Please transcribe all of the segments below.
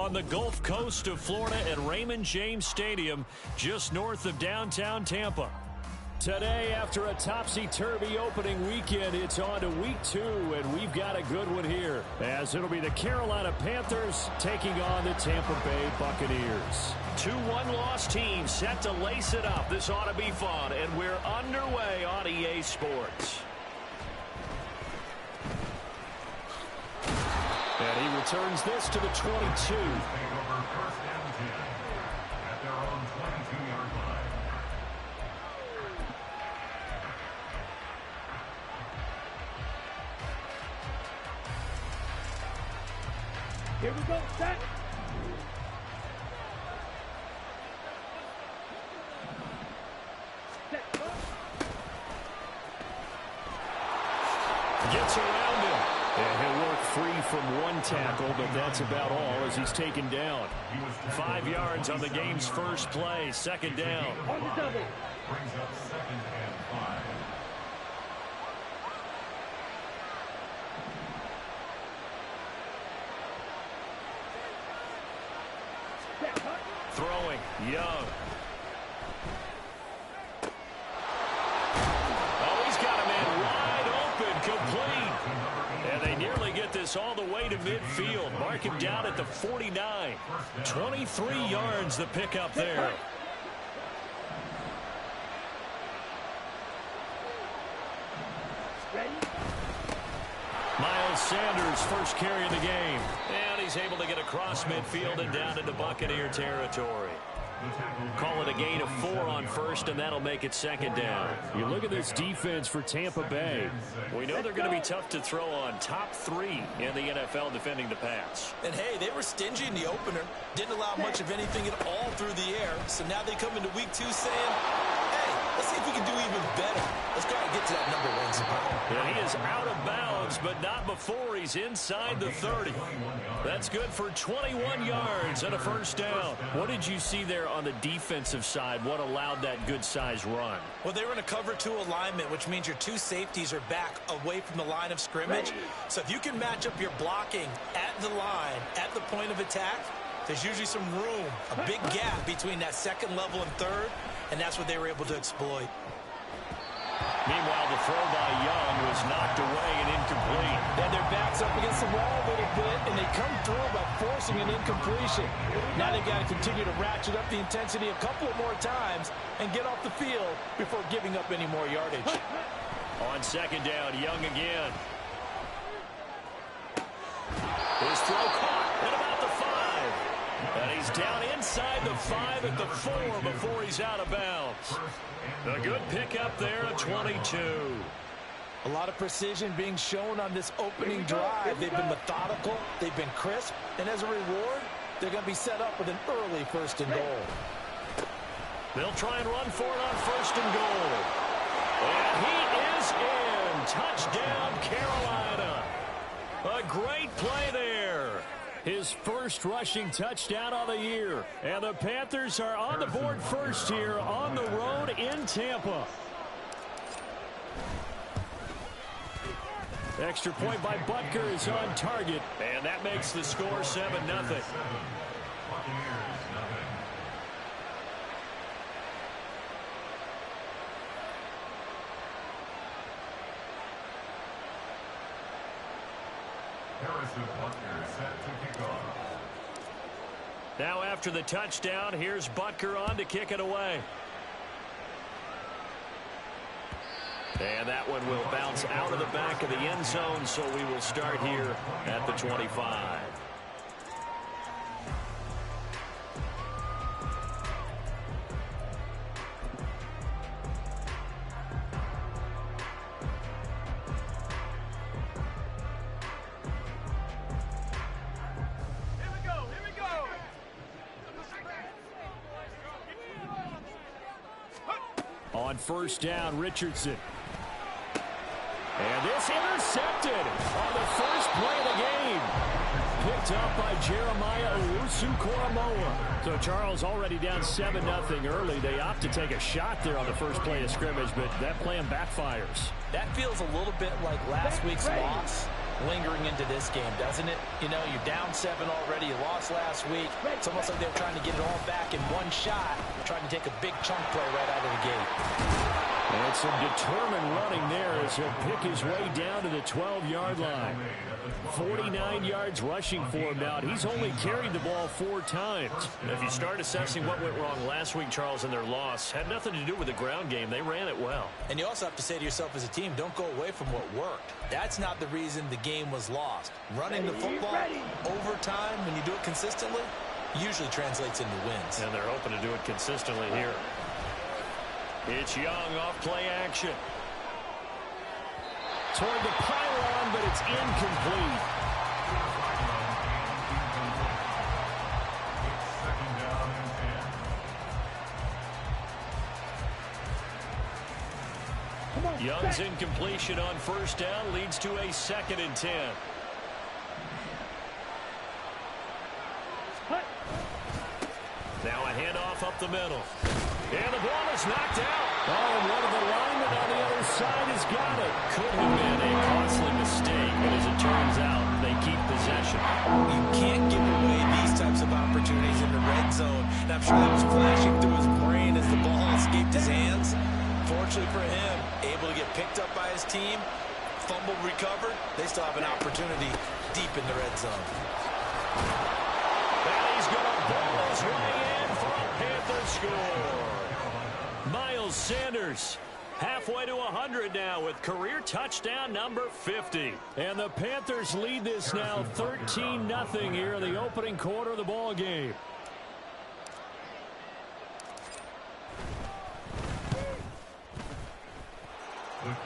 on the Gulf Coast of Florida at Raymond James Stadium, just north of downtown Tampa. Today, after a topsy-turvy opening weekend, it's on to week 2, and we've got a good one here, as it'll be the Carolina Panthers taking on the Tampa Bay Buccaneers. 2 one-loss teams set to lace it up. This ought to be fun, and we're underway on EA Sports. And he returns this to the 22. Here we go, set. Gets around him. And he'll work free from one tackle, but that's about all as he's taken down. 5 yards on the game's first play, second down. On the double. Brings up 2nd and 5. Throwing, Young. Oh, he's got a man wide open, complete. And they nearly get this all the way to midfield. Mark him down at the 49. 23 yards the pickup there. Miles Sanders first carry of the game. And he's able to get across midfield and down into Buccaneer territory. Call it a gain of 4 on first, and that'll make it second down. You look at this defense for Tampa Bay. We know they're going to be tough to throw on, top 3 in the NFL defending the pass. And, hey, they were stingy in the opener. Didn't allow much of anything at all through the air. So now they come into week 2 saying, hey, let's see if we can do even better. Let's go and get to that number 1 spot. Yeah, he is out of bounds, but not before he's inside the 30. That's good for 21 yards and a first down. What did you see there on the defensive side? What allowed that good-sized run? Well, they were in a cover 2 alignment, which means your 2 safeties are back away from the line of scrimmage. So if you can match up your blocking at the line, at the point of attack, there's usually some room, a big gap between that second level and third, and that's what they were able to exploit. Meanwhile, the throw by Young was knocked away and incomplete. And their backs up against the wall a little bit, and they come through by forcing an incompletion. Now they've got to continue to ratchet up the intensity a couple of more times and get off the field before giving up any more yardage. On second down, Young again. His throw caught at about the 5. And he's down inside the 5 at the 4 before he's out of bounds. A good pickup there at 22. A lot of precision being shown on this opening drive. They've been methodical, they've been crisp, and as a reward, they're going to be set up with an early 1st and goal. They'll try and run for it on 1st and goal. And he is in. Touchdown, Carolina. A great play there. His first rushing touchdown of the year. And the Panthers are on the board first here on the road in Tampa. Extra point by Butker is on target. And that makes the score 7-0. Now after the touchdown, here's Butker on to kick it away. And that one will bounce out of the back of the end zone, so we will start here at the 25. On first down, Richardson. And this intercepted on the first play of the game. Picked up by Jeremiah Owusu-Koramoah. So Charles already down 7-0 early. They opt to take a shot there on the first play of scrimmage, but that plan backfires. That feels a little bit like last week's loss. lingering into this game, doesn't it? You know, you're down 7 already. You lost last week. It's almost like they're trying to get it all back in one shot, trying to take a big chunk play right out of the gate. And some determined running there as he'll pick his way down to the 12-yard line. 49 yards rushing for him now. He's only carried the ball 4 times. If you start assessing what went wrong last week, Charles, in their loss, had nothing to do with the ground game. They ran it well. And you also have to say to yourself as a team, don't go away from what worked. That's not the reason the game was lost. Running the football over time, when you do it consistently, usually translates into wins. And they're hoping to do it consistently here. It's Young off play action. Toward the pylon, but it's incomplete. Young's incompletion on first down leads to a 2nd and 10. Now a handoff up the middle. And the ball is knocked out. Oh, one of the linemen on the other side has got it. Could have been a costly mistake, but as it turns out, they keep possession. You can't give away these types of opportunities in the red zone. And I'm sure that was flashing through his brain as the ball escaped his hands. Fortunately for him, able to get picked up by his team, fumbled, recovered. They still have an opportunity deep in the red zone. And he's going to ball his way in for a Panthers score. Miles Sanders halfway to 100 now with career touchdown number 50. And the Panthers lead this now 13-0 here in the opening quarter of the ball game.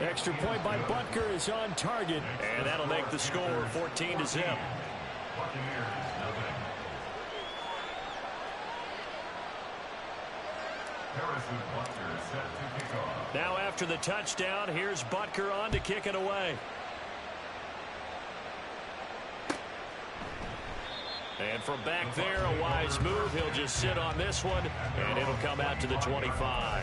Extra point by Butker is on target, and that'll make the score 14-0. Now after the touchdown, here's Butker on to kick it away. And from back there, a wise move. He'll just sit on this one, and it'll come out to the 25.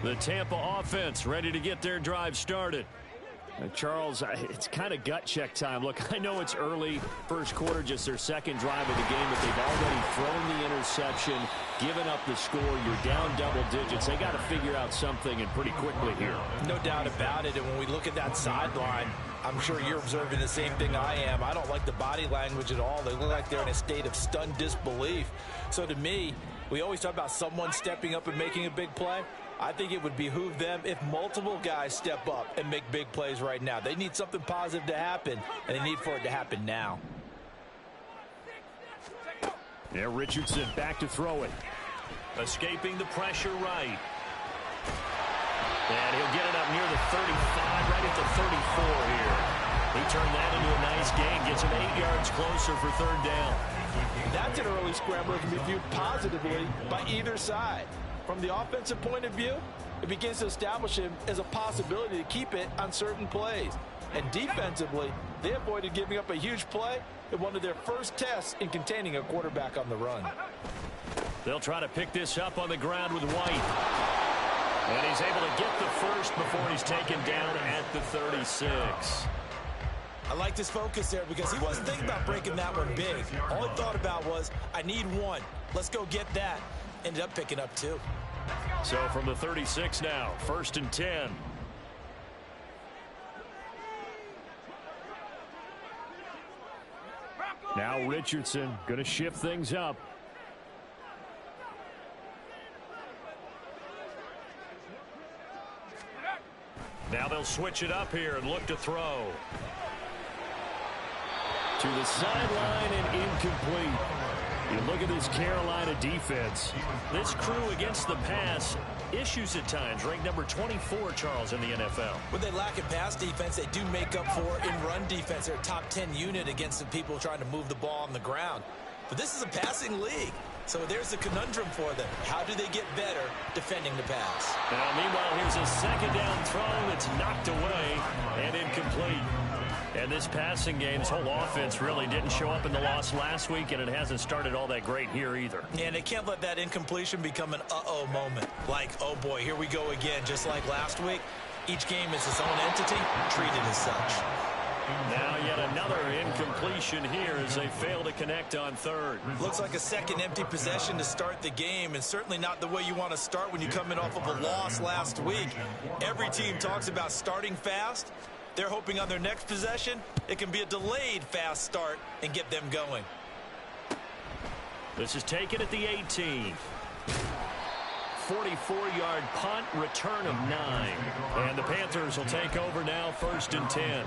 The Tampa offense ready to get their drive started. Charles, it's kind of gut check time. Look, I know it's early, first quarter, just their second drive of the game, but they've already thrown the interception, given up the score. You're down double digits. They got to figure out something, and pretty quickly here. No doubt about it. And when we look at that sideline, I'm sure you're observing the same thing I am. I don't like the body language at all. They look like they're in a state of stunned disbelief. So to me, we always talk about someone stepping up and making a big play. I think it would behoove them if multiple guys step up and make big plays right now. They need something positive to happen, and they need for it to happen now. Yeah, Richardson back to throw it. Escaping the pressure right. And he'll get it up near the 35, right at the 34 here. He turned that into a nice gain, gets him 8 yards closer for third down. That's an early scrambler that can be viewed positively by either side. From the offensive point of view, it begins to establish him as a possibility to keep it on certain plays. And defensively, they avoided giving up a huge play in one of their first tests in containing a quarterback on the run. They'll try to pick this up on the ground with White. And he's able to get the first before he's taken down at the 36. I like this focus there because he wasn't thinking about breaking that one big. All he thought about was, I need one. Let's go get that. Ended up picking up 2. So from the 36 now, 1st and 10. Now Richardson going to shift things up. Now they'll switch it up here and look to throw. To the sideline and incomplete. You look at this Carolina defense. This crew against the pass, issues at times. Ranked number 24, Charles, in the NFL. When they lack in pass defense, they do make up for in run defense. They're a top 10 unit against the people trying to move the ball on the ground. But this is a passing league. So there's a conundrum for them. How do they get better defending the pass? Now, meanwhile, here's a second down throw that's knocked away and incomplete. And this passing game, this whole offense really didn't show up in the loss last week, and it hasn't started all that great here either. And they can't let that incompletion become an uh-oh moment. Like, oh boy, here we go again, just like last week. Each game is its own entity, treated as such. Now yet another incompletion here as they fail to connect on third. Looks like a second empty possession to start the game, and certainly not the way you want to start when you come in off of a loss last week. Every team talks about starting fast. They're hoping on their next possession, it can be a delayed fast start and get them going. This is taken at the 18. 44-yard punt, return of 9. And the Panthers will take over now, 1st and 10.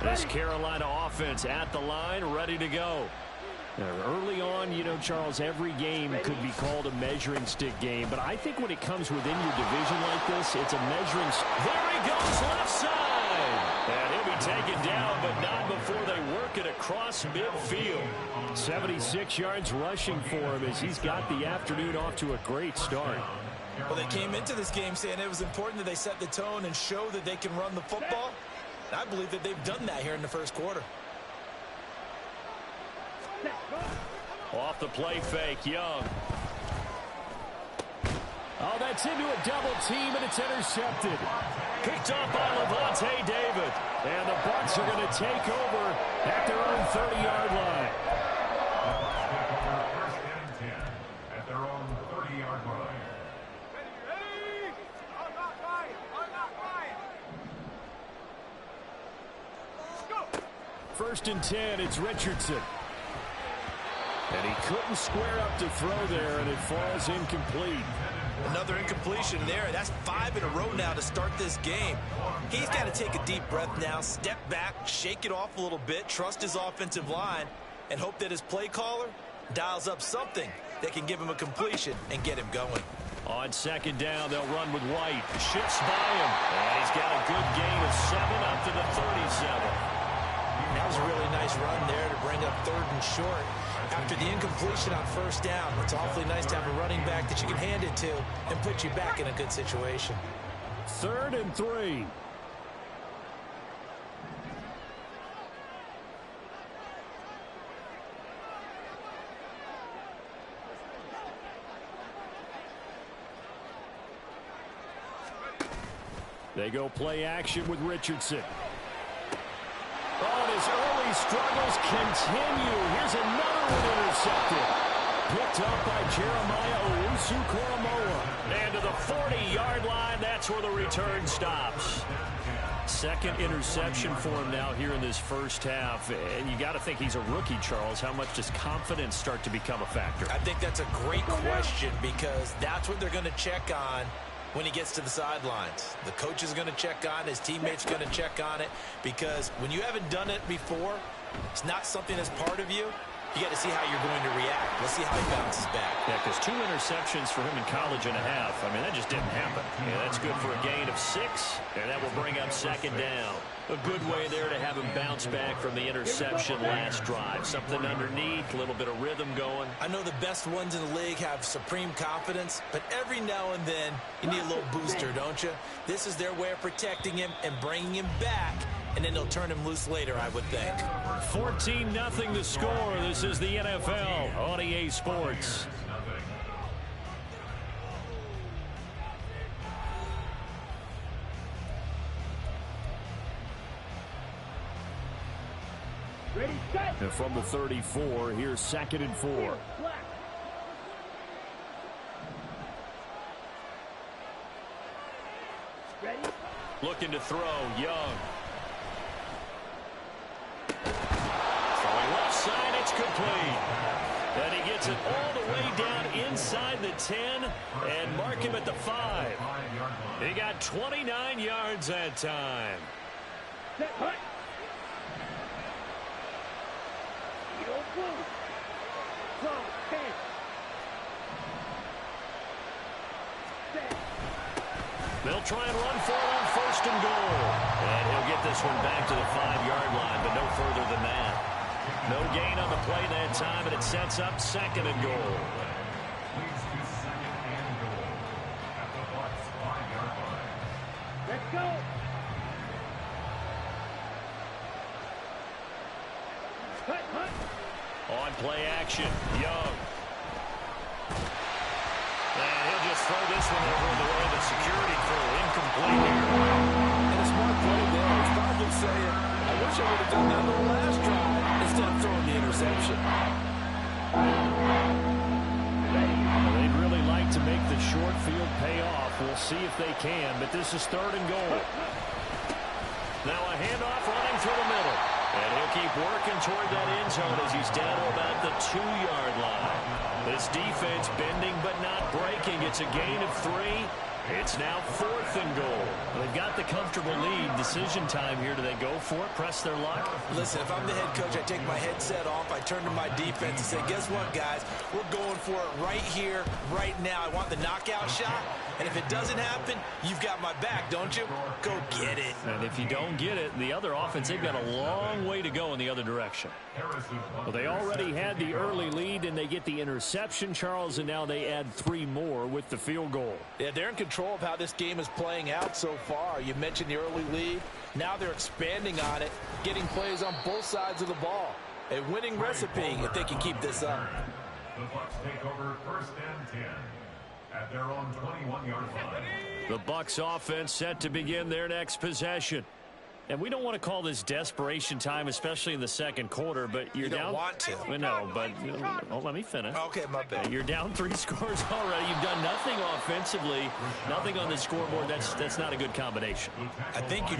This Carolina offense at the line, ready to go. Now, early on, you know, Charles, every game could be called a measuring stick game. But I think when it comes within your division like this, it's a measuring stick. There he goes, left side. And he'll be taken down, but not before they work it across midfield. 76 yards rushing for him as he's got the afternoon off to a great start. Well, they came into this game saying it was important that they set the tone and show that they can run the football. And I believe that they've done that here in the first quarter. Off the play fake, Young. Oh, that's into a double team, and it's intercepted. Picked off by Levante David. And the Bucs are going to take over at their own 30-yard line. First and 10 at their own 30-yard line. First and 10, it's Richardson. And he couldn't square up to throw there, and it falls incomplete. Another incompletion there. That's 5 in a row now to start this game. He's got to take a deep breath now, step back, shake it off a little bit, trust his offensive line, and hope that his play caller dials up something that can give him a completion and get him going. On second down, they'll run with White. Shifts by him. And he's got a good gain of 7 up to the 37. That was a really nice run there to bring up 3rd and short. After the incompletion on first down, it's awfully nice to have a running back that you can hand it to and put you back in a good situation. 3rd and 3. They go play action with Richardson. Oh, and his early struggles continue. Here's another one intercepted. Picked up by Jeremiah Owusu-Koramoah. And to the 40-yard line, that's where the return stops. Second interception for him now here in this first half. And you got to think he's a rookie, Charles. How much does confidence start to become a factor? I think that's a great question because that's what they're going to check on when he gets to the sidelines. The coach is going to check on it. His teammates are going to check on it because when you haven't done it before, it's not something that's part of you. You got to see how you're going to react. Let's see how he bounces back. Yeah, because 2 interceptions for him in college and a half. I mean, that just didn't happen. Yeah, that's good for a gain of 6, and that will bring up second down. A good way there to have him bounce back from the interception last drive. Something underneath, a little bit of rhythm going. I know the best ones in the league have supreme confidence, but every now and then you need a little booster, don't you? This is their way of protecting him and bringing him back, and then they'll turn him loose later, I would think. 14-0 the score. This is the NFL on EA Sports. Ready, set. And from the 34, here's 2nd and 4. Ready? Looking to throw, Young. Throwing left side, it's complete. And he gets it all the way down inside the 10 and mark him at the 5. He got 29 yards that time. Set, hut. They'll try and run for it on 1st and goal. And he'll get this one back to the 5-yard line, but no further than that. No gain on the play that time, and it sets up 2nd and goal. Leads to 2nd and goal at the go. Cut, cut. On play action, Young. And he'll just throw this one over the way of the security crew. Incomplete. And a smart play there. He's probably saying, I wish I would have done that on the last drive instead of throwing the interception. Well, they'd really like to make the short field pay off. We'll see if they can, but this is 3rd and goal. Now a handoff running through the middle. And he'll keep working toward that end zone as he's down to about the 2-yard line. This defense bending but not breaking. It's a gain of 3. It's now 4th and goal. They've got the comfortable lead. Decision time here. Do they go for it, press their luck? Listen, if I'm the head coach, I take my headset off. I turn to my defense and say, guess what, guys? We're going for it right here, right now. I want the knockout shot. And if it doesn't happen, you've got my back, don't you? Go get it. And if you don't get it, the other offense, they've got a long way to go in the other direction. Well, they already had the early lead, and they get the interception, Charles, and now they add 3 more with the field goal. Yeah, they're in control of how this game is playing out so far. You mentioned the early lead. Now they're expanding on it, getting plays on both sides of the ball. A winning recipe if they can keep this up. The Bucs take over 1st and 10 at their own 21-yard line. The Bucs offense set to begin their next possession. And we don't want to call this desperation time, especially in the second quarter, but you're You don't down. want to. No, but let me finish. Okay, my bad. You're down 3 scores already. You've done nothing offensively, nothing on the scoreboard. That's not a good combination. I think you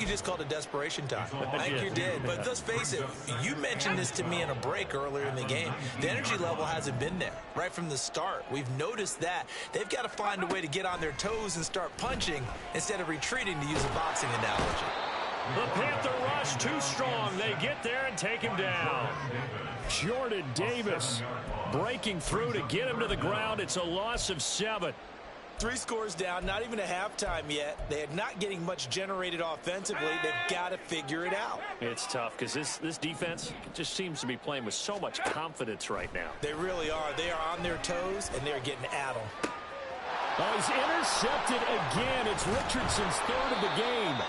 just called it desperation time. I think you did. But let's face it, you mentioned this to me in a break earlier in the game. The energy level hasn't been there right from the start. We've noticed that. They've got to find a way to get on their toes and start punching instead of retreating, to use a boxing analogy. The Panther rush too strong. They get there and take him down. Jordan Davis breaking through to get him to the ground. It's a loss of 7. 3 scores down, not even a halftime yet. They are not getting much generated offensively. They've got to figure it out. It's tough because this defense just seems to be playing with so much confidence right now. They really are. They are on their toes, and they're getting at them. Oh, he's intercepted again. It's Richardson's 3rd of the game.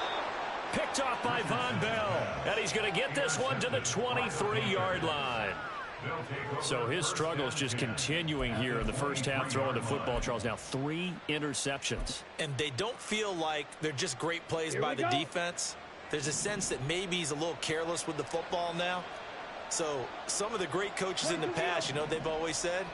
Picked off by Von Bell. And he's going to get this one to the 23-yard line. So his struggles just continuing here in the first half, throwing the football, Charles. Now 3 interceptions. And they don't feel like they're just great plays by the defense. There's a sense that maybe he's a little careless with the football now. So some of the great coaches in the past, you know, they've always said,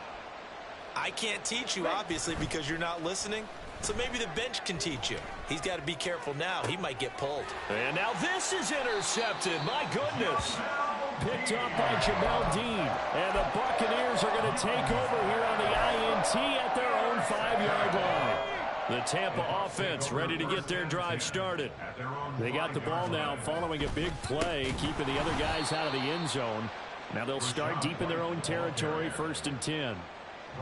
I can't teach you, obviously, because you're not listening. So maybe the bench can teach you. He's got to be careful now. He might get pulled. And now this is intercepted. My goodness. Picked up by Jamel Dean. And the Buccaneers are going to take over here on the INT at their own 5-yard line. The Tampa offense ready to get their drive started. They got the ball now following a big play, keeping the other guys out of the end zone. Now they'll start deep in their own territory, 1st and 10.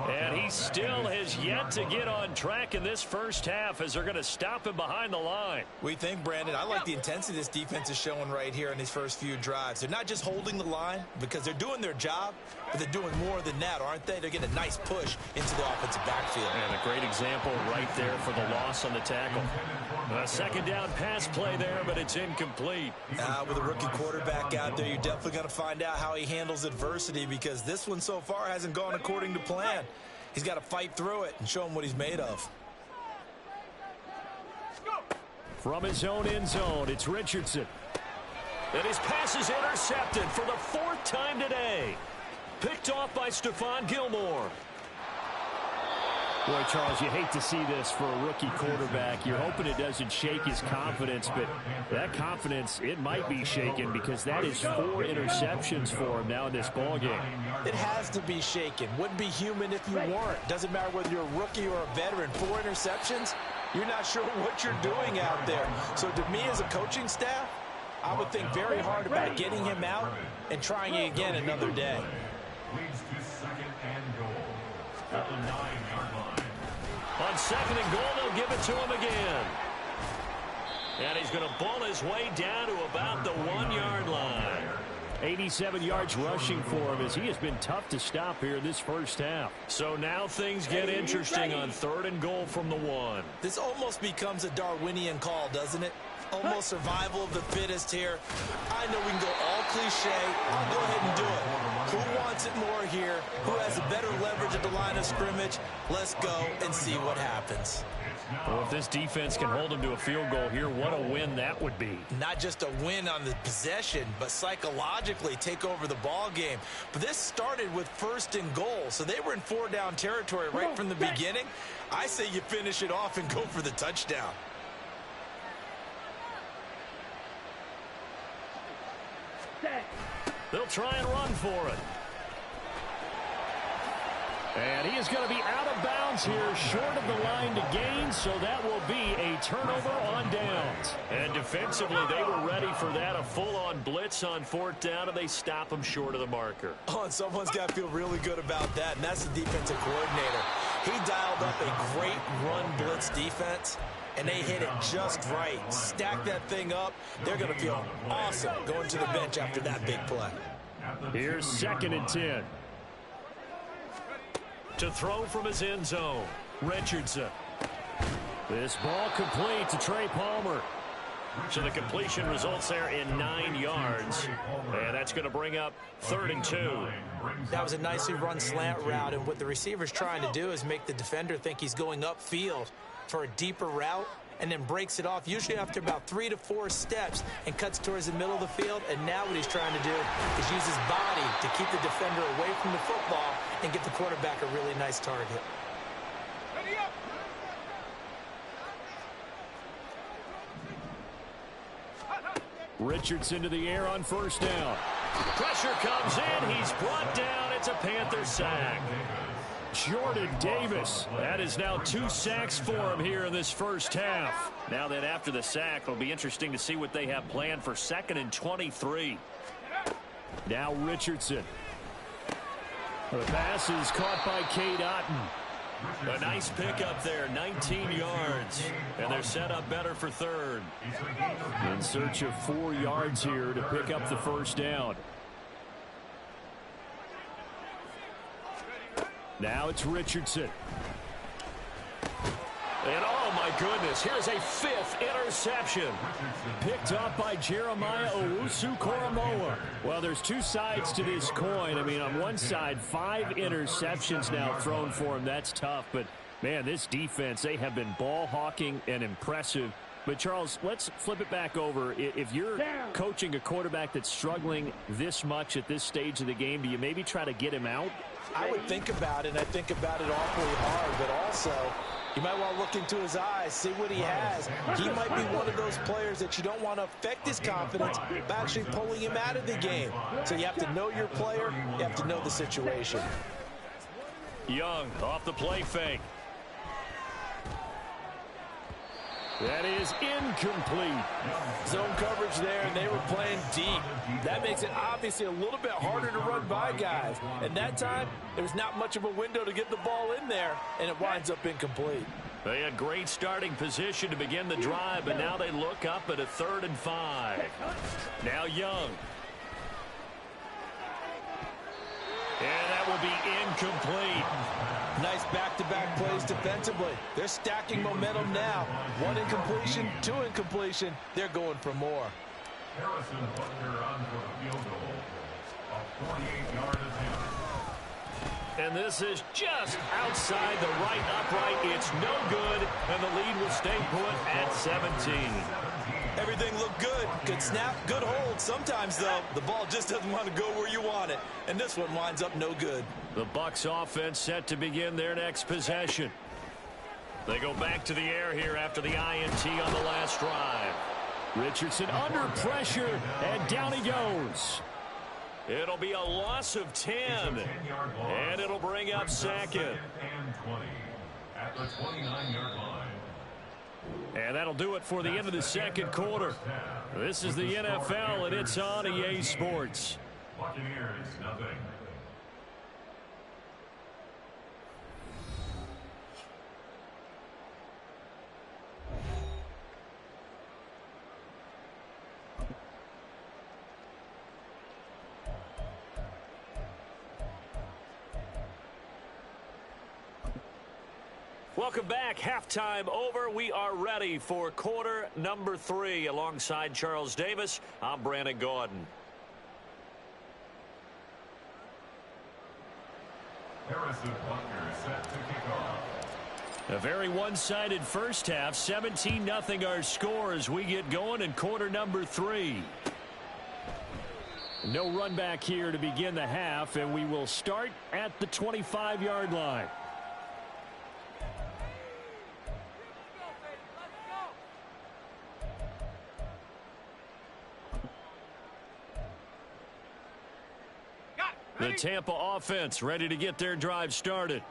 And he still has yet to get on track in this first half as they're going to stop him behind the line. We think, Brandon, I like the intensity this defense is showing right here in these first few drives. They're not just holding the line because they're doing their job, but they're doing more than that, aren't they? They're getting a nice push into the offensive backfield. And a great example right there for the loss on the tackle. A 2nd down pass play there, but it's incomplete. With a rookie quarterback out there, you're definitely going to find out how he handles adversity because this one so far hasn't gone according to plan. He's got to fight through it and show him what he's made of. From his own end zone, it's Richardson. And his pass is intercepted for the 4th time today. Picked off by Stephon Gilmore. Boy, Charles, you hate to see this for a rookie quarterback. You're hoping it doesn't shake his confidence, but that confidence, it might be shaken because that is 4 interceptions for him now in this ballgame. It has to be shaken. Wouldn't be human if you weren't. Doesn't matter whether you're a rookie or a veteran. 4 interceptions, you're not sure what you're doing out there. So to me as a coaching staff, I would think very hard about getting him out and trying it again another day. Leads to 2nd and goal at the 9-yard line. On 2nd and goal, they'll give it to him again. And he's going to ball his way down to about the 1-yard line. 87 yards rushing for him as he has been tough to stop here this first half. So now things get interesting on 3rd and goal from the 1. This almost becomes a Darwinian call, doesn't it? Almost survival of the fittest here. I know we can go all cliche. I'll go ahead and do it. Who wants it more here? Who has a better leverage at the line of scrimmage? Let's go and see what happens. Well, if this defense can hold them to a field goal here, what a win that would be. Not just a win on the possession, but psychologically take over the ball game. But this started with 1st and goal, so they were in 4-down territory right from the beginning. I say you finish it off and go for the touchdown. They'll try and run for it. And he is going to be out of bounds here, short of the line to gain, so that will be a turnover on downs. And defensively, they were ready for that, a full-on blitz on 4th down, and they stop them short of the marker. Oh, and someone's got to feel really good about that, and that's the defensive coordinator. He dialed up a great run blitz defense, and they hit it just right. Stack that thing up. They're going to feel awesome going to the bench after that big play. Here's 2nd and 10. To throw from his end zone, Richardson. This ball complete to Trey Palmer. So the completion results there in 9 yards. And that's going to bring up 3rd and 2. That was a nicely run slant route, and what the receiver's trying to do is make the defender think he's going upfield for a deeper route, and then breaks it off, usually after about 3 to 4 steps, and cuts towards the middle of the field. And now what he's trying to do is use his body to keep the defender away from the football and get the quarterback a really nice target. Richardson to the air on 1st down. Pressure comes in. He's brought down. It's a Panther sack. Jordan Davis. That is now 2 sacks for him here in this first half. Now that after the sack, it'll be interesting to see what they have planned for 2nd and 23. Now Richardson. The pass is caught by Cade Otton. A nice pickup there, 19 yards. And they're set up better for 3rd. In search of 4 yards here to pick up the first down. Now it's Richardson. And oh my goodness, here's a 5th interception. Picked up by Jeremiah Owusu-Koramoah. Well, there's 2 sides to this coin. I mean, on one side, 5 interceptions now thrown for him. That's tough. But, man, this defense, they have been ball hawking and impressive. But, Charles, let's flip it back over. If you're coaching a quarterback that's struggling this much at this stage of the game, do you maybe try to get him out? I would think about it, and I think about it awfully hard, but also you might want to look into his eyes, see what he has. He might be one of those players that you don't want to affect his confidence by actually pulling him out of the game. So you have to know your player. You have to know the situation. Young off the play fake. That is incomplete. Zone coverage there, and they were playing deep. That makes it obviously a little bit harder to run by guys. And that time, there was not much of a window to get the ball in there, and it winds up incomplete. They had great starting position to begin the drive, but now they look up at a 3rd and 5. Now Young. And that will be incomplete. Nice back-to-back plays defensively. They're stacking momentum now. 1 incompletion, 2 incompletion. They're going for more. Harrison Butker on for the field goal. A 48-yard attempt. And this is just outside the right upright. It's no good, and the lead will stay put at 17. Everything looked good. Good snap, good hold. Sometimes, though, the ball just doesn't want to go where you want it. And this one winds up no good. The Bucs offense set to begin their next possession. They go back to the air here after the INT on the last drive. Richardson under pressure, and down he goes. It'll be a loss of 10. And it'll bring up 2nd. And 20 at the 29-yard line. And that'll do it for the end of the second quarter. This is the NFL, and it's on EA Sports. Buccaneers, nothing. Welcome back. Halftime over. We are ready for quarter number 3. Alongside Charles Davis, I'm Brandon Gaudin. Harrison Butker set to kick off. A very one-sided first half. 17-0 our score as we get going in quarter number 3. No run back here to begin the half, and we will start at the 25-yard line. The Tampa offense ready to get their drive started.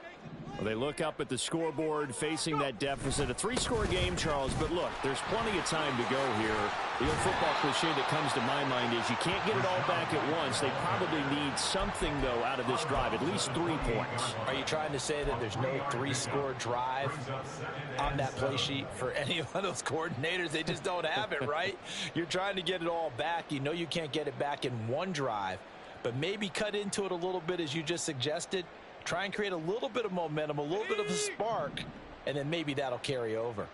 Well, they look up at the scoreboard facing that deficit. A 3-score game, Charles, but look, there's plenty of time to go here. The old football cliche that comes to my mind is you can't get it all back at once. They probably need something, though, out of this drive, at least 3 points. Are you trying to say that there's no 3-score drive on that play sheet for any of those coordinators? They just don't have it, right? You're trying to get it all back. You know you can't get it back in one drive, but maybe cut into it a little bit as you just suggested. Try and create a little bit of momentum, a little bit of a spark, and then maybe that'll carry over.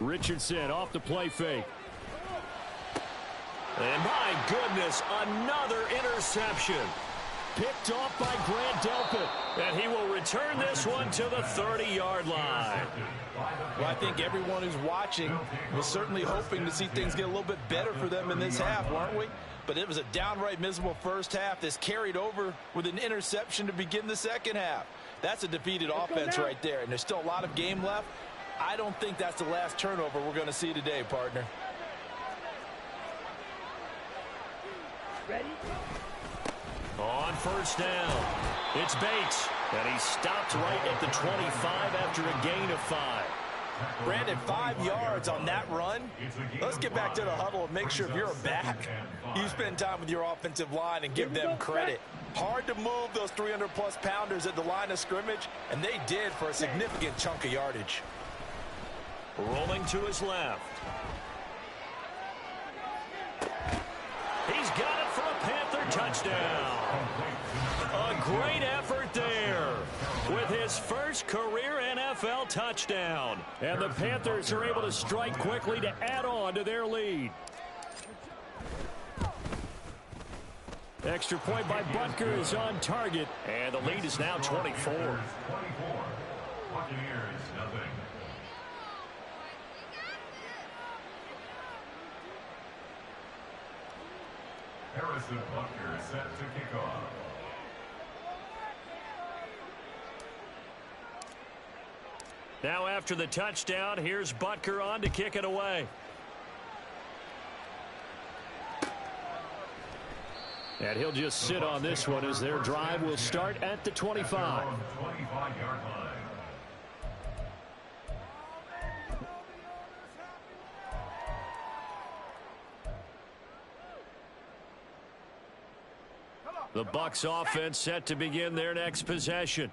Richardson off the play fake. And my goodness, another interception. Picked off by Grant Delpit. And he will return this one to the 30-yard line. Well, I think everyone who's watching was certainly hoping to see things get a little bit better for them in this half, weren't we? But it was a downright miserable first half. This carried over with an interception to begin the second half. That's a defeated offense right there, and there's still a lot of game left. I don't think that's the last turnover we're going to see today, partner. Ready? On first down, it's Bates, and he stopped right at the 25 after a gain of 5. Brandon, 5 yards on that run. Let's get back to the huddle and make sure if you're a back, you spend time with your offensive line and give them credit. Hard to move those 300-plus pounders at the line of scrimmage, and they did for a significant chunk of yardage. Rolling to his left. He's got it for a Panther touchdown. A great effort there with his first career NFL touchdown. And the Panthers are able to strike quickly to add on to their lead. Extra point by Butker is on target. And the lead is now 24. Buccaneers, nothing. Harrison Butker set to kick off. Now after the touchdown, here's Butker on to kick it away. And he'll just sit on this one as their drive will start at the 25. 25-yard line. The Bucs offense set to begin their next possession.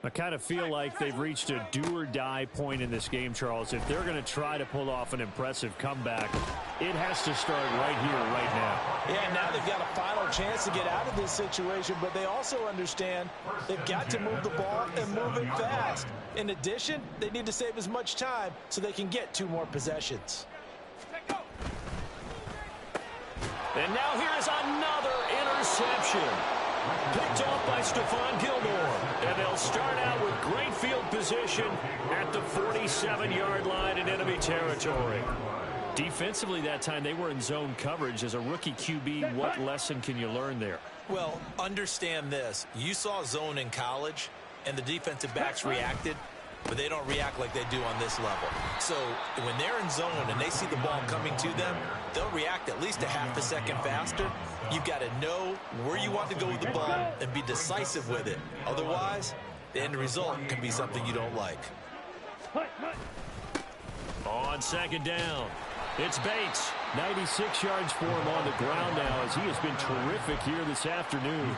I kind of feel like they've reached a do-or-die point in this game, Charles. If they're going to try to pull off an impressive comeback, it has to start right here, right now. Yeah, now they've got a final chance to get out of this situation, but they also understand they've got to move the ball and move it fast. In addition, they need to save as much time so they can get 2 more possessions. And now here is another interception. Picked off by Stephon Gilmore. And they'll start out with great field position at the 47-yard line in enemy territory. Defensively that time, they were in zone coverage. As a rookie QB, what lesson can you learn there? Well, understand this. You saw zone in college, and the defensive backs reacted, but they don't react like they do on this level. So when they're in zone and they see the ball coming to them, they'll react at least a half a second faster. You've got to know where you want to go with the ball and be decisive with it. Otherwise, the end result can be something you don't like. On second down, It's Bates. 96 yards for him on the ground now as he has been terrific here this afternoon.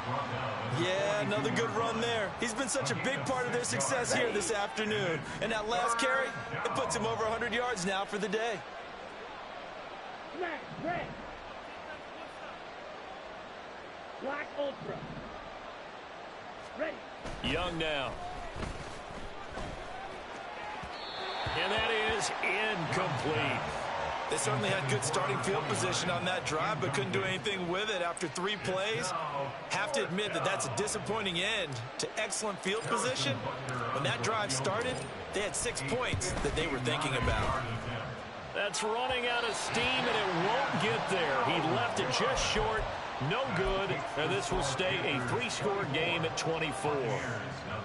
Yeah, another good run there. He's been such a big part of their success here this afternoon. And that last carry, it puts him over 100 yards now for the day. Red. Black Ultra. Ready. Young now. And that is incomplete. They certainly had good starting field position on that drive, but couldn't do anything with it after 3 plays. Have to admit that that's a disappointing end to excellent field position. When that drive started, they had 6 points that they were thinking about. That's running out of steam, and it won't get there. He left it just short. No good, and this will stay a 3-score game at 24.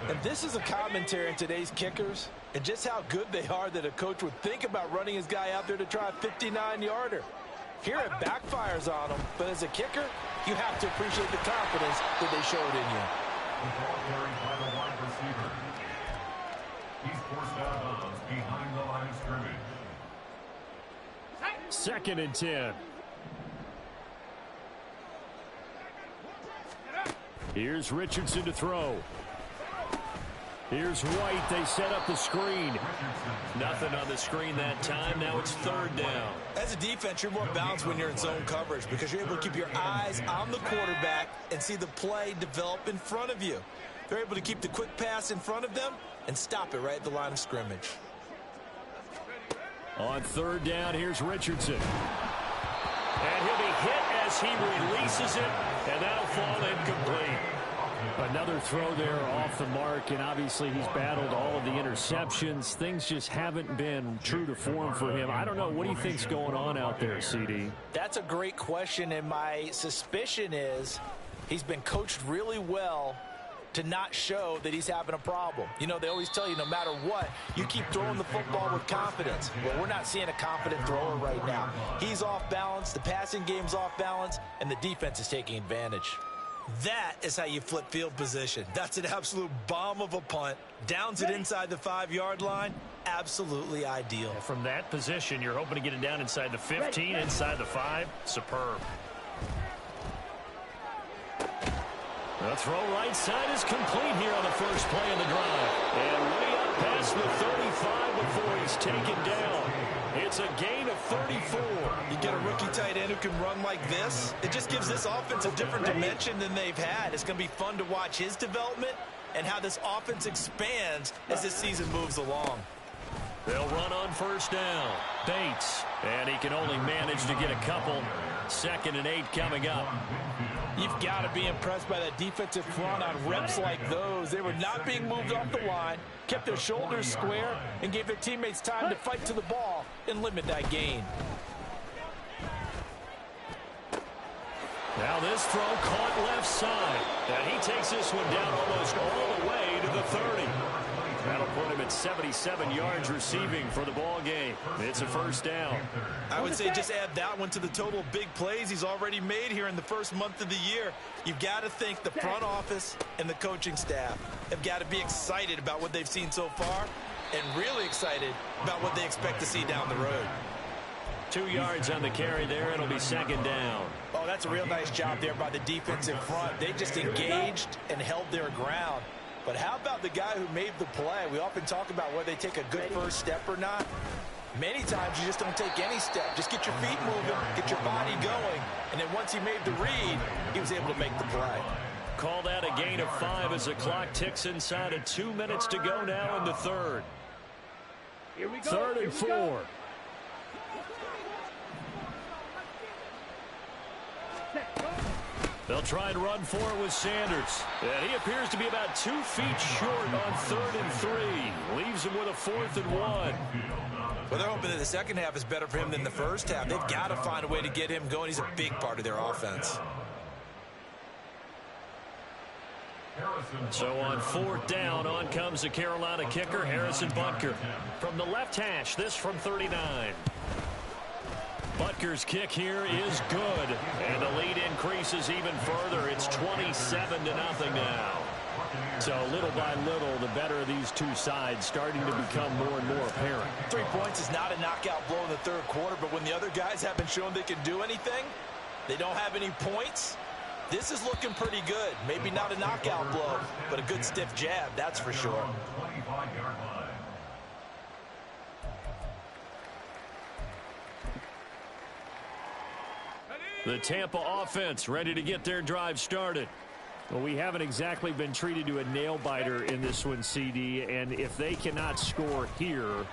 And this is a commentary on today's kickers and just how good they are that a coach would think about running his guy out there to try a 59-yarder. Here it backfires on him, but as a kicker, you have to appreciate the confidence that they showed in you. The ball carried by the wide receiver. He's forced out of bounds behind the line of scrimmage. 2nd and 10. Here's Richardson to throw. Here's White. They set up the screen. Nothing on the screen that time. Now it's 3rd down. As a defense, you're more balanced when you're in zone coverage because you're able to keep your eyes on the quarterback and see the play develop in front of you. They're able to keep the quick pass in front of them and stop it right at the line of scrimmage. On 3rd down, here's Richardson. And he'll be hit as he releases it, and that'll fall incomplete. Another throw there off the mark, and obviously he's battled all of the interceptions. Things just haven't been true to form for him. I don't know. What do you think's going on out there, CD? That's a great question, and my suspicion is he's been coached really well to not show that he's having a problem. You know, they always tell you no matter what, you keep throwing the football with confidence. Well, we're not seeing a confident thrower right now. He's off balance, the passing game's off balance, and the defense is taking advantage. That is how you flip field position. That's an absolute bomb of a punt. Downs it inside the 5-yard line. Absolutely ideal. From that position, you're hoping to get it down inside the 15, inside the 5. Superb. The throw right side is complete here on the first play of the drive. And way up past the 35 before he's taken down. It's a gain of 34. You get a rookie tight end who can run like this. It just gives this offense a different dimension than they've had. It's going to be fun to watch his development and how this offense expands as this season moves along. They'll run on 1st down. Bates. And he can only manage to get a couple. 2nd and 8 coming up. You've got to be impressed by that defensive front on reps like those. They were not being moved off the line, kept their shoulders square, and gave their teammates time to fight to the ball and limit that gain. Now this throw caught left side. And he takes this one down almost all the way to the 30. That'll put him at 77 yards receiving for the ball game. It's a 1st down. I would say just add that one to the total big plays he's already made here in the first month of the year. You've got to think the front office and the coaching staff have got to be excited about what they've seen so far and really excited about what they expect to see down the road. 2 yards on the carry there. It'll be 2nd down. Oh, that's a real nice job there by the defensive front. They just engaged and held their ground. But how about the guy who made the play? We often talk about whether they take a good first step or not. Many times you just don't take any step. Just get your feet moving, get your body going, and then once he made the read, he was able to make the play. Call that a gain of 5 as the clock ticks inside of 2 minutes to go now in the 3rd. Here we go. 3rd and 4. They'll try and run for it with Sanders. And he appears to be about 2 feet short on 3rd and 3. Leaves him with a 4th and 1. Well, they're hoping that the second half is better for him than the first half. They've got to find a way to get him going. He's a big part of their offense. So on 4th down, on comes the Carolina kicker, Harrison Butker. From the left hash, this from 39. Butker's kick here is good, and the lead increases even further. It's 27-0 now. So little by little, the better of these two sides starting to become more and more apparent. 3 points is not a knockout blow in the third quarter, but when the other guys haven't shown they can do anything, they don't have any points, this is looking pretty good. Maybe not a knockout blow, but a good stiff jab, that's for sure. The Tampa offense ready to get their drive started. Well, we haven't exactly been treated to a nail-biter in this one, CD, and if they cannot score here,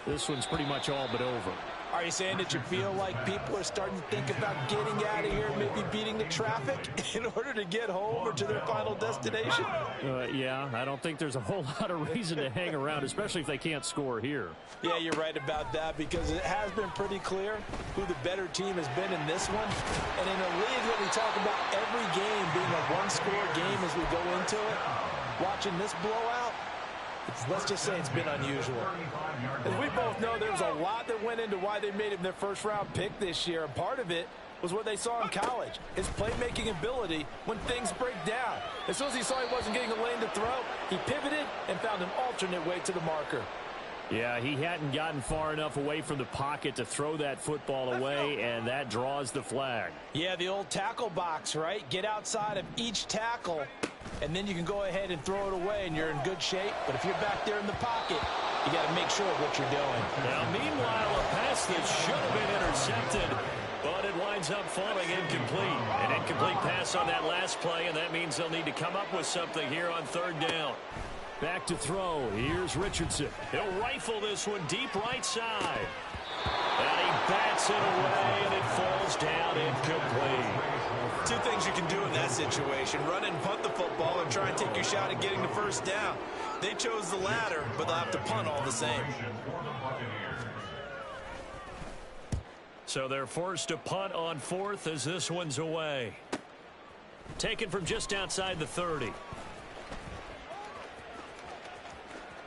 this one's pretty much all but over. Are you saying that you feel like people are starting to think about getting out of here, maybe beating the traffic in order to get home or to their final destination? Yeah, I don't think there's a whole lot of reason to hang around, especially if they can't score here. Yeah, you're right about that because it has been pretty clear who the better team has been in this one. And in a league when we talk about every game being a one-score game as we go into it, watching this blowout, let's just say it's been unusual. As we both know, there was a lot that went into why they made him their first-round pick this year. And part of it was what they saw in college, his playmaking ability when things break down. As soon as he saw he wasn't getting a lane to throw, he pivoted and found an alternate way to the marker. Yeah, he hadn't gotten far enough away from the pocket to throw that football away, and that draws the flag. Yeah, the old tackle box, right? Get outside of each tackle, and then you can go ahead and throw it away, and you're in good shape. But if you're back there in the pocket, you got to make sure of what you're doing. Now, meanwhile, a pass that should have been intercepted, but it winds up falling incomplete. An incomplete pass on that last play, and that means they'll need to come up with something here on third down. Back to throw. Here's Richardson. He'll rifle this one deep right side. And he bats it away, and it falls down incomplete. Two things you can do in that situation: run and punt the football and try and take your shot at getting the first down. They chose the latter, but they'll have to punt all the same. So they're forced to punt on fourth as this one's away. Taken from just outside the 30.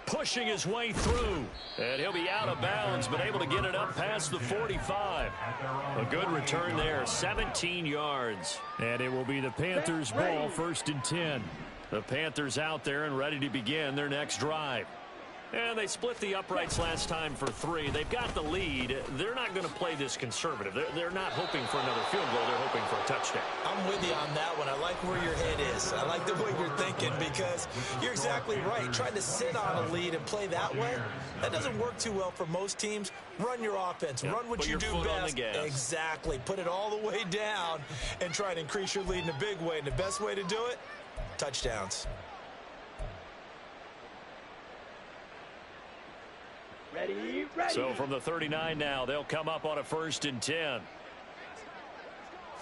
Pushing his way through, and he'll be out of bounds, but able to get it up past the 45. A good return there, 17 yards. And it will be the Panthers' ball, 1st and 10. The Panthers out there and ready to begin their next drive. And they split the uprights last time for 3. They've got the lead. They're not going to play this conservative. They're not hoping for another field goal. They're hoping for a touchdown. I'm with you on that one. I like where your head is. I like the way you're thinking because you're exactly right. Trying to sit on a lead and play that way, that doesn't work too well for most teams. Run your offense. Run what you do best. Exactly. Put it all the way down and try to increase your lead in a big way. And the best way to do it, touchdowns. Ready. So from the 39 now, they'll come up on a 1st and 10.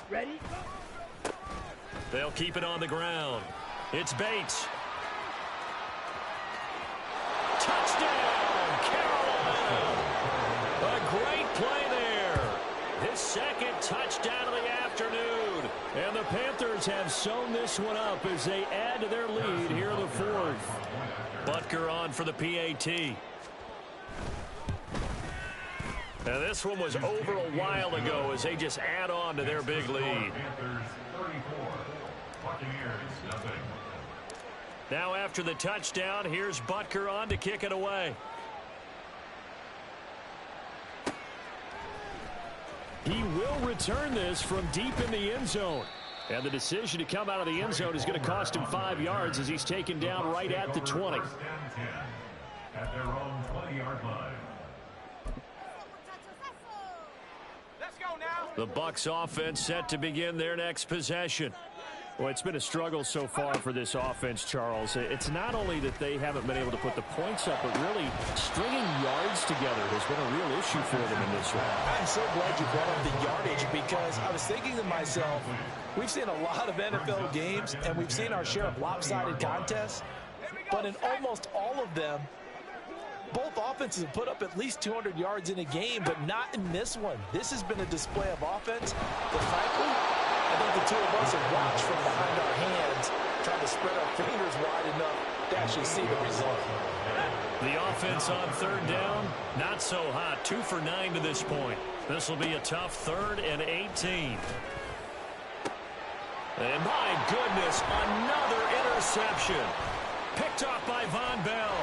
Ready. They'll keep it on the ground. It's Bates. Touchdown, Carolina! A great play there. His second touchdown of the afternoon. And the Panthers have sewn this one up as they add to their lead here in the 4th. Butker on for the PAT. Now this one was over a while ago as they just add on to their big lead. Now after the touchdown, here's Butker on to kick it away. He will return this from deep in the end zone. And the decision to come out of the end zone is going to cost him 5 yards as he's taken down right at the 20. At their own 20-yard line. The Bucs offense set to begin their next possession. Well, it's been a struggle so far for this offense, Charles. It's not only that they haven't been able to put the points up, but really stringing yards together has been a real issue for them in this one. I'm so glad you brought up the yardage because I was thinking to myself, we've seen a lot of NFL games and we've seen our share of lopsided contests, but in almost all of them, both offenses have put up at least 200 yards in a game, but not in this one. This has been a display of offense that, frankly, I think the two of us have watched from behind our hands, trying to spread our fingers wide enough to actually see the result. The offense on third down, not so hot. 2 for 9 to this point. This will be a tough 3rd and 18. And my goodness, another interception. Picked off by Von Bell.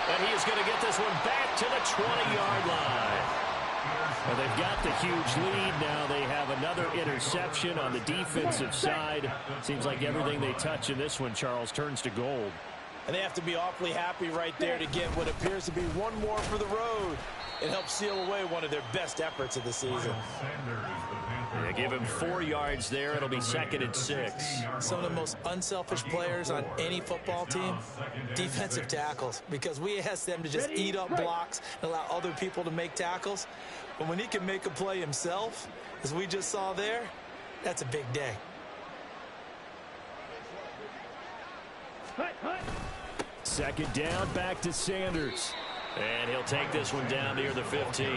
And he is going to get this one back to the 20-yard line. Well, they've got the huge lead. Now they have another interception on the defensive side. Seems like everything they touch in this one, Charles, turns to gold. And they have to be awfully happy right there to get what appears to be one more for the road. It helps seal away one of their best efforts of the season. They give him 4 yards there. It'll be 2nd and 6. Some of the most unselfish players on any football team, defensive tackles, because we ask them to just eat up blocks and allow other people to make tackles. But when he can make a play himself, as we just saw there, that's a big day. Second down, back to Sanders. And he'll take this one down near the 15.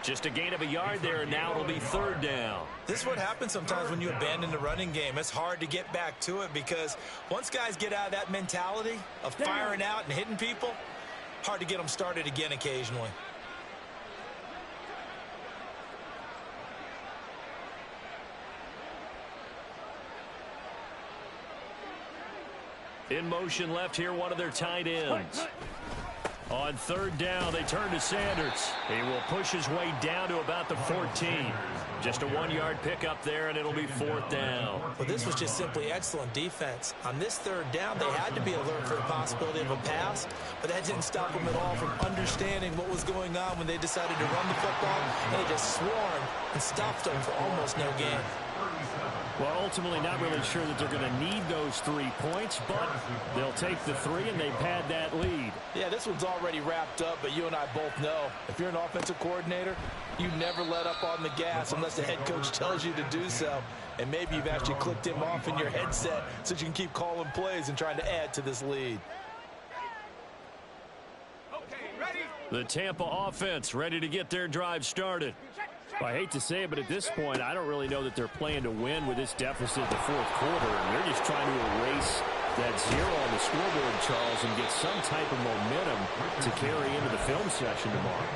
Just a gain of a yard there, and now it'll be 3rd down. This is what happens sometimes when you abandon the running game. It's hard to get back to it because once guys get out of that mentality of firing out and hitting people, hard to get them started again occasionally. In motion left here, one of their tight ends. On 3rd down, they turn to Sanders. He will push his way down to about the 14. Just a 1-yard pickup there, and it'll be 4th down. Well, this was just simply excellent defense. On this 3rd down, they had to be alert for the possibility of a pass, but that didn't stop them at all from understanding what was going on when they decided to run the football, and they just swarmed and stopped them for almost no gain. Well, ultimately not really sure that they're going to need those 3 points, but they'll take the 3, and they've had that lead. Yeah, this one's already wrapped up, but you and I both know if you're an offensive coordinator, you never let up on the gas unless the head coach tells you to do so. And maybe you've actually clicked him off in your headset so you can keep calling plays and trying to add to this lead. The Tampa offense ready to get their drive started. Well, I hate to say it, but at this point, I don't really know that they're playing to win with this deficit in the 4th quarter. And they're just trying to erase that 0 on the scoreboard, Charles, and get some type of momentum to carry into the film session tomorrow.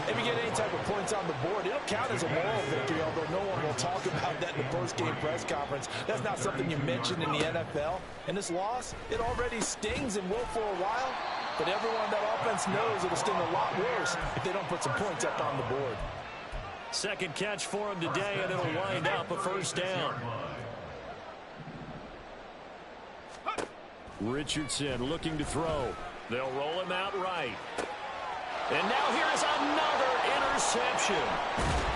If you get any type of points on the board, it'll count as a moral victory, although no one will talk about that in the post-game press conference. That's not something you mentioned in the NFL. And this loss, it already stings and will for a while. But everyone on that offense knows it'll sting a lot worse if they don't put some points up on the board. Second catch for him today, and it'll wind up a 1st down. Richardson looking to throw. They'll roll him out right. And now here's another interception.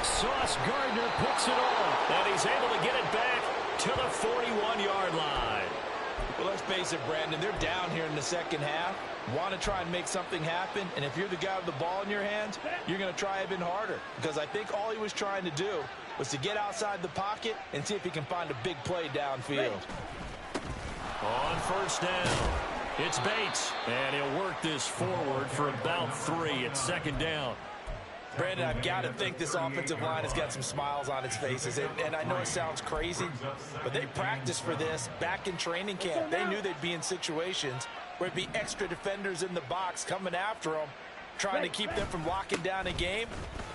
Sauce Gardner picks it off, and he's able to get it back to the 41-yard line. Well, let's face it, Brandon, they're down here in the second half. Want to try and make something happen, and if you're the guy with the ball in your hands, you're going to try even harder, because I think all he was trying to do was to get outside the pocket and see if he can find a big play downfield. On 1st down, it's Bates, and he'll work this forward for about 3. It's 2nd down. Brandon, I've got to think this offensive line has got some smiles on its faces. And I know it sounds crazy, but they practiced for this back in training camp. They knew they'd be in situations where it'd be extra defenders in the box coming after them, trying to keep them from locking down a game.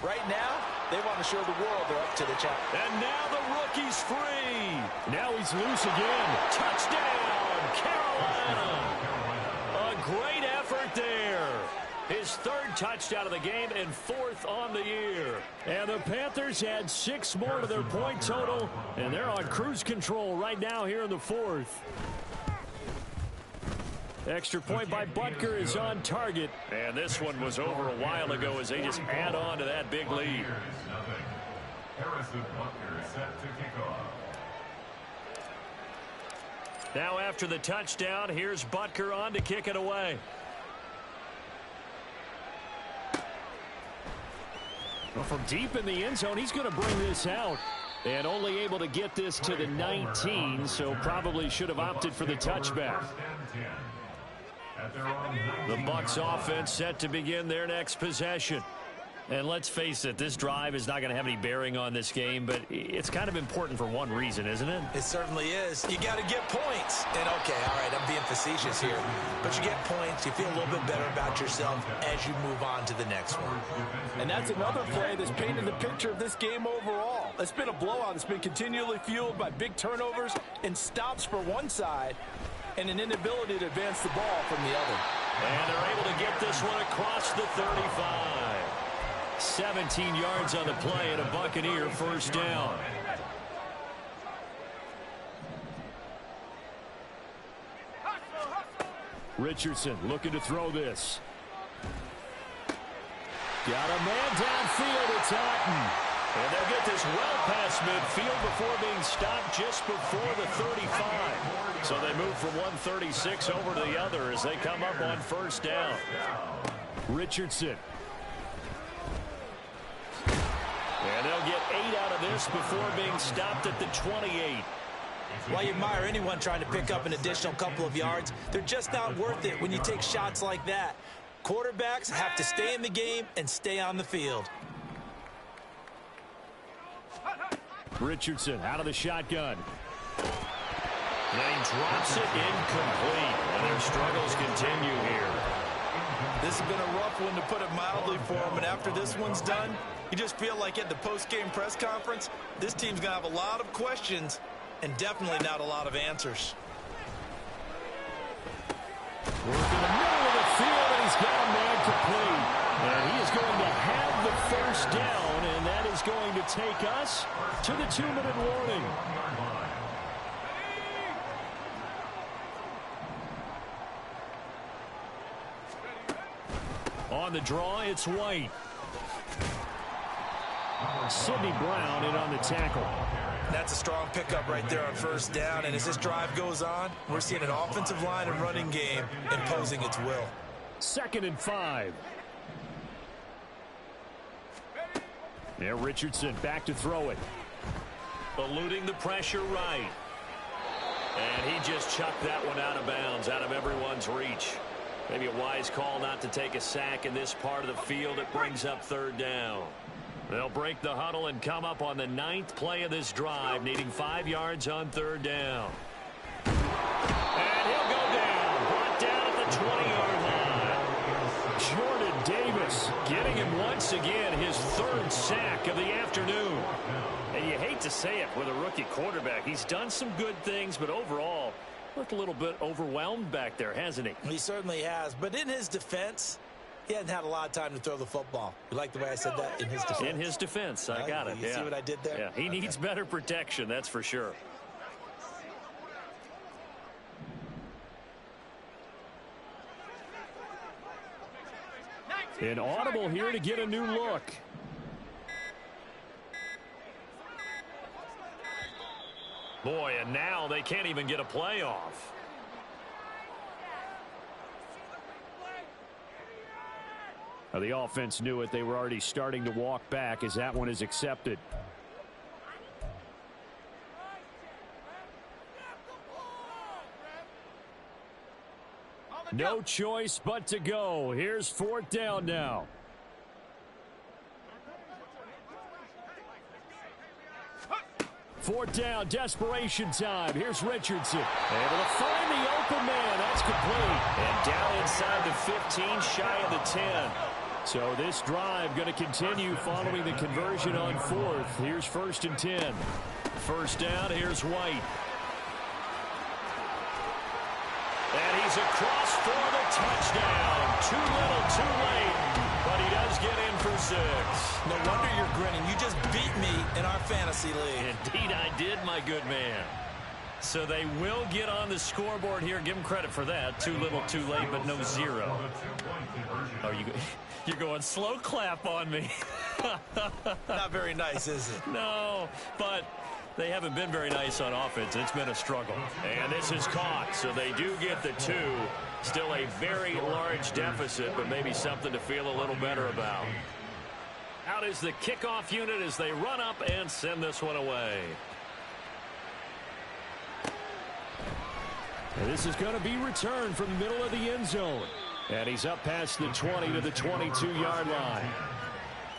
Right now, they want to show the world they're up to the challenge. And now the rookie's free. Now he's loose again. Touchdown, Carolina. A great effort there. His 3rd touchdown of the game and 4th on the year. And the Panthers had 6 more to their point total, and they're on cruise control right now here in the 4th. Extra point by Butker is on target. And this one was over a while ago as they just add on to that big lead. Now after the touchdown, here's Butker on to kick it away. Well, from deep in the end zone, he's going to bring this out. And only able to get this to the 19, so probably should have opted for the touchback. The Bucs offense set to begin their next possession. And let's face it, this drive is not going to have any bearing on this game, but it's kind of important for one reason, isn't it? It certainly is. You got to get points. And, okay, all right, I'm being facetious here. But you get points, you feel a little bit better about yourself as you move on to the next one. And that's another play that's painted the picture of this game overall. It's been a blowout. It's been continually fueled by big turnovers and stops for one side. and an inability to advance the ball from the other. And they're able to get this one across the 35. 17 yards on the play and a Buccaneer first down. Richardson looking to throw this. Got a man downfield. It's Otten. And they'll get this well past midfield before being stopped just before the 35. So they move from 136 over to the other as they come up on first down. Richardson. And they'll get 8 out of this before being stopped at the 28. While you admire anyone trying to pick up an additional couple of yards, they're just not worth it when you take shots like that. Quarterbacks have to stay in the game and stay on the field. Richardson out of the shotgun. And he drops it incomplete. And their struggles continue here. This has been a rough one, to put it mildly, for him. And after this one's done, you just feel like at the post-game press conference, this team's going to have a lot of questions and definitely not a lot of answers. Working the middle of the field, and he's got a man complete. And he is going to have the first down, and that is going to take us to the 2-minute warning. On the draw, it's White. Sidney Brown in on the tackle. That's a strong pickup right there on first down. And as this drive goes on, we're seeing an offensive line and running game imposing its will. 2nd and 5. There, Richardson back to throw it. Eluding the pressure right. And he just chucked that one out of bounds, out of everyone's reach. Maybe a wise call not to take a sack in this part of the field. It brings up 3rd down. They'll break the huddle and come up on the 9th play of this drive, needing 5 yards on 3rd down. And he'll go down, brought down at the 20-yard line. Jordan Davis getting him once again, his 3rd sack of the afternoon. And you hate to say it with a rookie quarterback. He's done some good things, but overall, looked a little bit overwhelmed back there, hasn't he? He certainly has. But in his defense, he hadn't had a lot of time to throw the football. You like the way I said that? In his defense. In his defense. I got it. You see what I did there? Yeah, he needs better protection, that's for sure. An audible here to get a new look. Boy, and now they can't even get a play off. Now, the offense knew it. They were already starting to walk back as that one is accepted. No choice but to go. Here's 4th down now. Fourth down, desperation time. Here's Richardson. Able to find the open man. That's complete. And down inside the 15, shy of the 10. So this drive going to continue following the conversion on 4th. Here's 1st and 10. First down, here's White. And he's across for the touchdown. Too little, too late. But he does get in for 6. No wonder you're grinning. You just beat me in our fantasy league. Indeed I did, my good man. So they will get on the scoreboard here. Give them credit for that. Too little, too late, but no 0. Oh, you're going slow clap on me. Not very nice, is it? No, but they haven't been very nice on offense. It's been a struggle. And this is caught, so they do get the 2. Still a very large deficit, but maybe something to feel a little better about. Out is the kickoff unit as they run up and send this one away. And this is going to be returned from the middle of the end zone. And he's up past the 20 to the 22-yard line.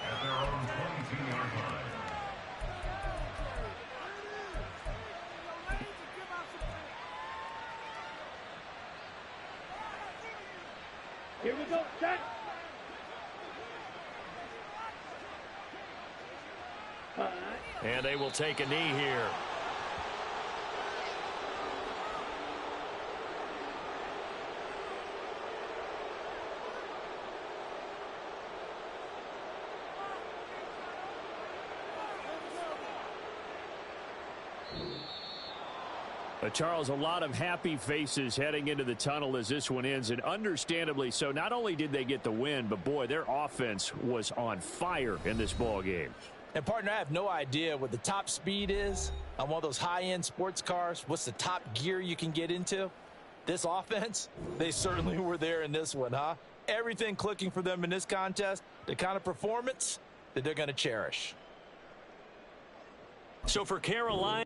At their own 22-yard line. Here we go, set. And they will take a knee here. Charles, a lot of happy faces heading into the tunnel as this one ends, and understandably so. Not only did they get the win, but, boy, their offense was on fire in this ball game. And, partner, I have no idea what the top speed is on one of those high-end sports cars. What's the top gear you can get into? This offense, they certainly were there in this one, huh? Everything clicking for them in this contest, the kind of performance that they're going to cherish. So for Carolina...